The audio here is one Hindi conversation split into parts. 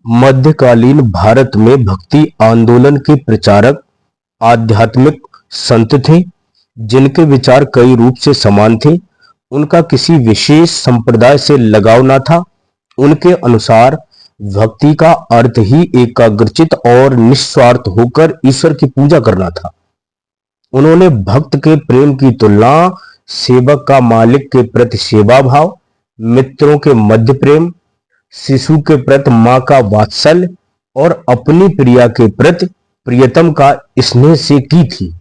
मध्यकालीन भारत में भक्ति आंदोलन के प्रचारक आध्यात्मिक संत थे, जिनके विचार कई रूप से समान थे। उनका किसी विशेष संप्रदाय से लगाव न था। उनके अनुसार भक्ति का अर्थ ही एकाग्रचित और निस्वार्थ होकर ईश्वर की पूजा करना था। उन्होंने भक्त के प्रेम की तुलना सेवक का मालिक के प्रति सेवा भाव, मित्रों के मध्य प्रेम, शिशु के प्रति मां का वात्सल्य और अपनी प्रिया के प्रति प्रियतम का स्नेह से की थी।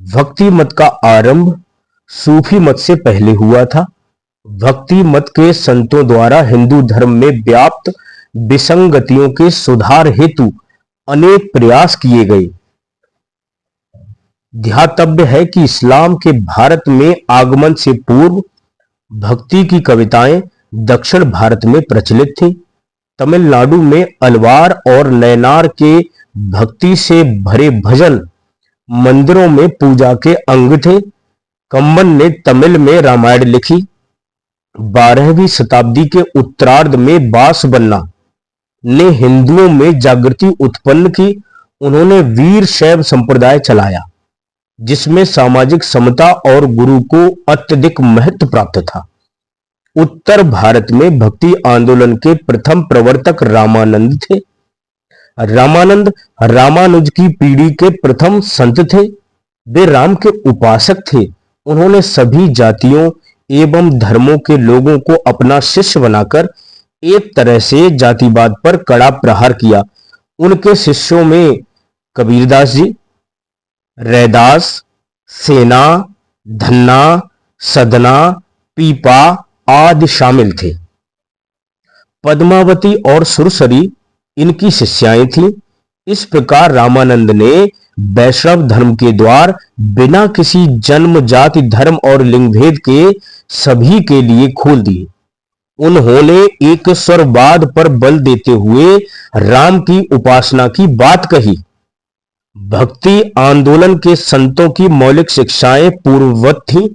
भक्ति मत का आरंभ सूफी मत से पहले हुआ था। भक्ति मत के संतों द्वारा हिंदू धर्म में व्याप्त विसंगतियों के सुधार हेतु अनेक प्रयास किए गए। ध्यातव्य है कि इस्लाम के भारत में आगमन से पूर्व भक्ति की कविताएं दक्षिण भारत में प्रचलित थी। तमिलनाडु में अलवार और नयनार के भक्ति से भरे भजन मंदिरों में पूजा के अंग थे। कम्बन ने तमिल में रामायण लिखी। 12वीं शताब्दी के उत्तरार्ध में बासवन्ना ने हिंदुओं में जागृति उत्पन्न की। उन्होंने वीर शैव संप्रदाय चलाया, जिसमें सामाजिक समता और गुरु को अत्यधिक महत्व प्राप्त था। उत्तर भारत में भक्ति आंदोलन के प्रथम प्रवर्तक रामानंद थे। रामानंद रामानुज की पीढ़ी के प्रथम संत थे। वे राम के उपासक थे। उन्होंने सभी जातियों एवं धर्मों के लोगों को अपना शिष्य बनाकर एक तरह से जातिवाद पर कड़ा प्रहार किया। उनके शिष्यों में कबीरदास जी, रैदास, सेना, धन्ना, सदना, पीपा आदि शामिल थे। पद्मावती और सुरसरी इनकी शिष्याएं थीं। इस प्रकार रामानंद ने वैष्णव धर्म के द्वार बिना किसी जन्म, जाति, धर्म और लिंग भेद के सभी के लिए खोल दिए। उन्होंने ईश्वरवाद पर बल देते हुए राम की उपासना की बात कही। भक्ति आंदोलन के संतों की मौलिक शिक्षाएं पूर्ववत थीं।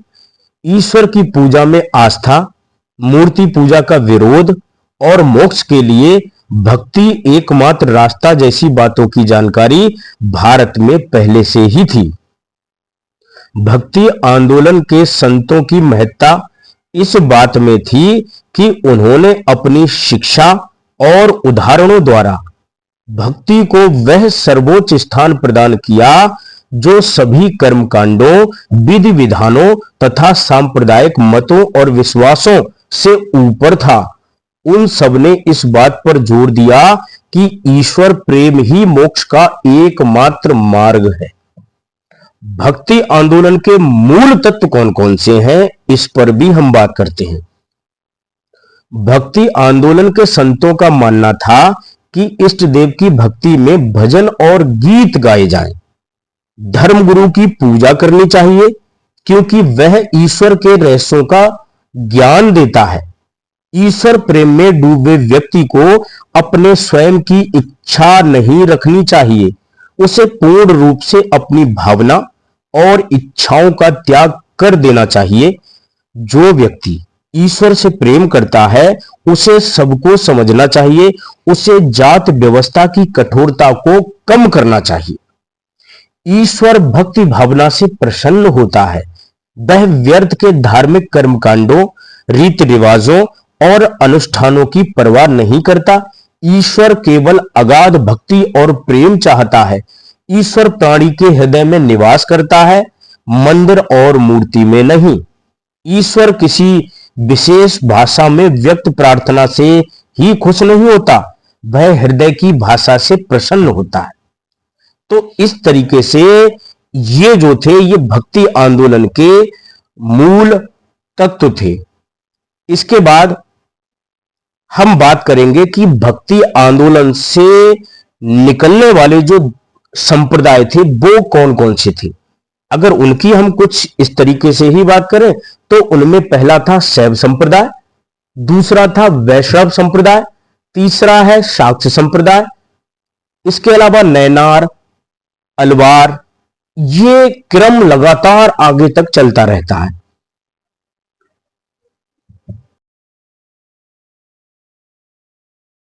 ईश्वर की पूजा में आस्था, मूर्ति पूजा का विरोध और मोक्ष के लिए भक्ति एकमात्र रास्ता जैसी बातों की जानकारी भारत में पहले से ही थी। भक्ति आंदोलन के संतों की महत्ता इस बात में थी कि उन्होंने अपनी शिक्षा और उदाहरणों द्वारा भक्ति को वह सर्वोच्च स्थान प्रदान किया जो सभी कर्मकांडों, विधि विधानों तथा सांप्रदायिक मतों और विश्वासों से ऊपर था। उन सब ने इस बात पर जोर दिया कि ईश्वर प्रेम ही मोक्ष का एकमात्र मार्ग है। भक्ति आंदोलन के मूल तत्व कौन कौन से हैं, इस पर भी हम बात करते हैं। भक्ति आंदोलन के संतों का मानना था कि इष्ट देव की भक्ति में भजन और गीत गाए जाएं। धर्मगुरु की पूजा करनी चाहिए, क्योंकि वह ईश्वर के रहस्यों का ज्ञान देता है। ईश्वर प्रेम में डूबे व्यक्ति को अपने स्वयं की इच्छा नहीं रखनी चाहिए। उसे पूर्ण रूप से अपनी भावना और इच्छाओं का त्याग कर देना चाहिए। जो व्यक्ति ईश्वर से प्रेम करता है, उसे सबको समझना चाहिए। उसे जात व्यवस्था की कठोरता को कम करना चाहिए। ईश्वर भक्ति भावना से प्रसन्न होता है। वह व्यर्थ के धार्मिक कर्मकांडों, रीति रिवाजों और अनुष्ठानों की परवाह नहीं करता। ईश्वर केवल अगाध भक्ति और प्रेम चाहता है। ईश्वर प्राणी के हृदय में निवास करता है, मंदिर और मूर्ति में नहीं। ईश्वर किसी विशेष भाषा में व्यक्त प्रार्थना से ही खुश नहीं होता, वह हृदय की भाषा से प्रसन्न होता है। तो इस तरीके से ये जो थे, ये भक्ति आंदोलन के मूल तत्व थे। इसके बाद हम बात करेंगे कि भक्ति आंदोलन से निकलने वाले जो संप्रदाय थे वो कौन कौन से थे। अगर उनकी हम कुछ इस तरीके से ही बात करें तो उनमें पहला था शैव संप्रदाय, दूसरा था वैष्णव संप्रदाय, तीसरा है शाक्त संप्रदाय। इसके अलावा नैनार, अलवार, ये क्रम लगातार आगे तक चलता रहता है।